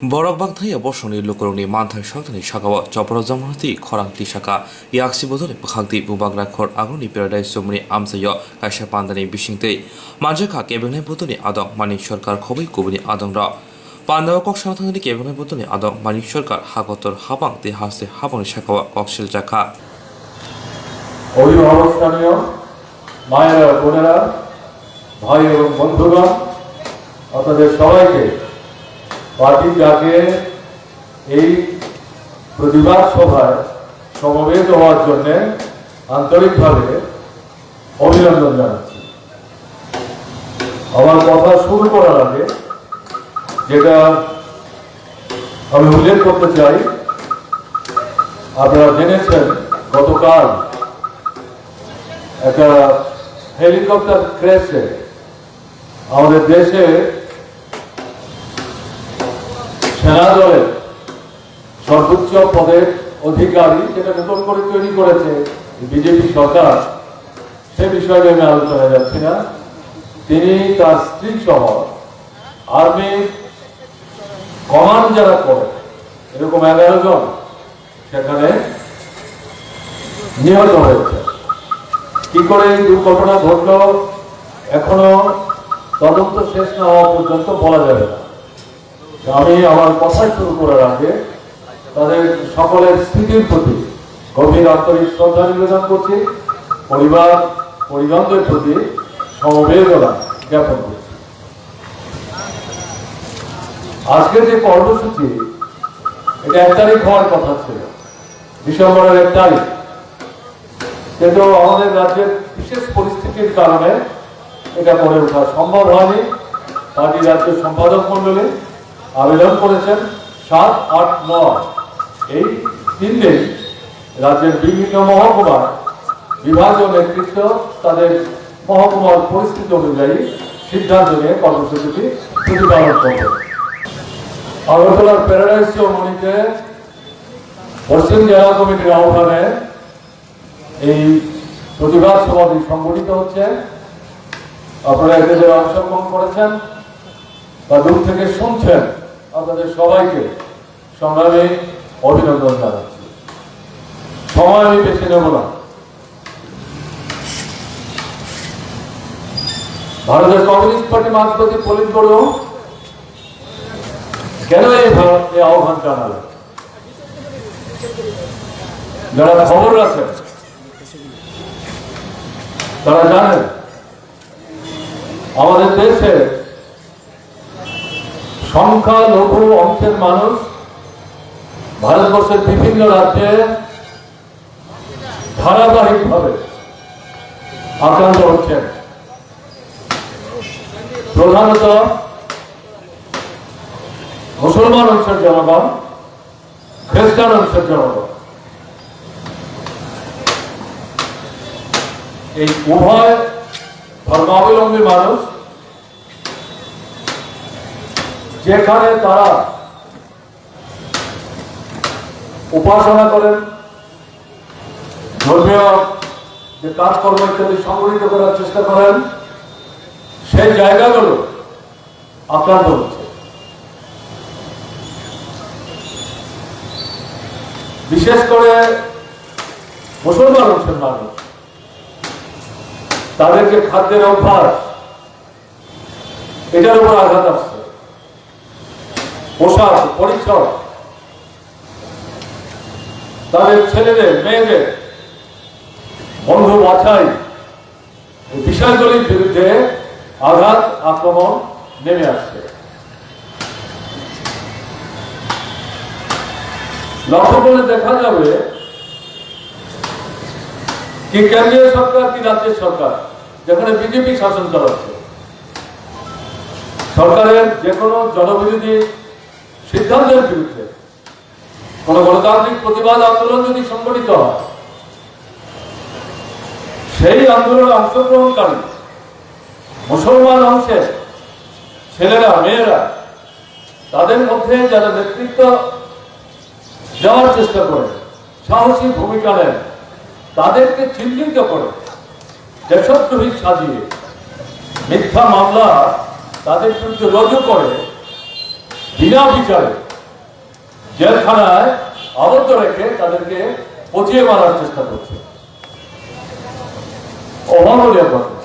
Borok-bangthai aborsoni lukurungni manthai shangtani shakawa chopra jamhati khorangti shaka yaksi bodole pakhangti bubagna khor aguni paradise somni amsayo kaisha pandani bishingtei manjaka kebenai bodoni adong manik sarkar khobai kubuni adongra Pandawa kok sangthangni kebenai bodoni adong manik sarkar hagotor habang te haste habang shakawa kokshil jaka অভিভাবকস্থানীয় মায়েরা বোনেরা ভাই এবং বন্ধুগণ আপনাদের সবাইকে পার্টির ডাকে এই প্রতিবাদ সভায় সমবেত হওয়ার জন্য আন্তরিকভাবে অভিনন্দন জানাচ্ছি। আমার কথা শুরু করার আগে যেটা আমি উল্লেখ করতে চাই, আপনারা জেনেছেন গতকাল একটা হেলিকপ্টার ক্র্যাশে আমাদের দেশে সেনা দলের সর্বোচ্চ পদের অধিকারী, যেটা নতুন করে তৈরি করেছে বিজেপি সরকার, সে বিষয়ে আমি আলোচনায় যাচ্ছি না। তিনি তার স্ত্রী সহ আর্মির কমান্ড যারা করে এরকম 11 জন সেখানে নিহত হয়েছে। কি করে এই দুর্ঘটনা ঘটল এখনো তদন্ত শেষ না হওয়া পর্যন্ত বলা যাবে না। আমি আমার কথা শুরু করার আগে তাদের সকলের স্মৃতির প্রতি গভীর আন্তরিক শ্রদ্ধা নিবেদন করছি, পরিজনদের প্রতি সমবেদনা জ্ঞাপন করছি। আজকের যে কর্মসূচি, এটা 1 তারিখ হওয়ার কথা ছিল, ডিসেম্বরের 1 তারিখ, কিন্তু আমাদের রাজ্যের বিশেষ পরিস্থিতির কারণে এটা করে ওঠা সম্ভব হয়নি। পার্টি রাজ্য সম্পাদক মন্ডলী আবেদন করেছেন 7, 8, 9 এই 3 দিন রাজ্যের বিভিন্ন মহকুমার বিভাগীয় নেতৃত্ব তাদের মহকুমার পরিস্থিতি অনুযায়ী সিদ্ধান্ত নিয়ে কর্মসূচিটি প্রতিপালন করবে। আগরতলার প্যারাডাইস চৌমুহনীতে পশ্চিম জেলা কমিটির আহ্বানে এই প্রতিবাদ সভাটি সংগঠিত হচ্ছে। আপনারা এতে যারা অংশগ্রহণ করেছেন বা দূর থেকে শুনছেন, আপনাদের সবাইকে সংগ্রামী অভিনন্দন জানাচ্ছি। সময় আমি বেশি নেব না। ভারতের কমিউনিস্ট পার্টি মার্ক্সবাদী পলিট ব্যুরো কেন এই আহ্বান জানালেন? যারা খবর রাখেন তারা জানেন আমাদের দেশে সংখ্যালঘু অংশের মানুষ ভারতবর্ষের বিভিন্ন রাজ্যে ধারাবাহিকভাবে আক্রান্ত হচ্ছেন। প্রধানত মুসলমান অংশের জনগণ, খ্রিস্টান অংশের জনগণ, এই উভয় ধর্মাবলম্বী মানুষ যেখানে তারা উপাসনা করেন, ধর্মীয় যে কাজকর্ম ইত্যাদি সংগঠিত করার চেষ্টা করেন, সেই জায়গাগুলো আক্রান্ত হচ্ছে। বিশেষ করে মুসলমান অংশের মানুষ, তাদের যে খাদ্যের অভ্যাস, এটার উপর আঘাত আসছে। পোশাক পরিচ্ছদ, তাদের ছেলেদের মেয়েদের বন্ধু বাছাই, এই বিষয়গুলির বিরুদ্ধে আঘাত আক্রমণ নেমে আসছে। লক্ষ্য করে দেখা যাবে কি কেন্দ্রীয় সরকার কি রাজ্যের সরকার, যেখানে বিজেপি শাসন চালাচ্ছে, সরকারের যে কোনো জনবিরোধী সিদ্ধান্তের বিরুদ্ধে কোন গণতান্ত্রিক প্রতিবাদ আন্দোলন যদি সংগঠিত হয়, সেই আন্দোলনে অংশগ্রহণকারী মুসলমান অংশের ছেলেরা মেয়েরা, তাদের মধ্যে যারা নেতৃত্ব দেওয়ার চেষ্টা করে, সাহসী ভূমিকা নেন, তাদেরকে চিহ্নিত করে দেশদ্রোহী সাজিয়ে মিথ্যা মামলা তাদের বিরুদ্ধে রুজু করে বিনা বিচারে জেলখানায় আবদ্ধ রেখে তাদেরকে পচিয়ে মারার চেষ্টা করছে। অভাবনীয় ঘটনা।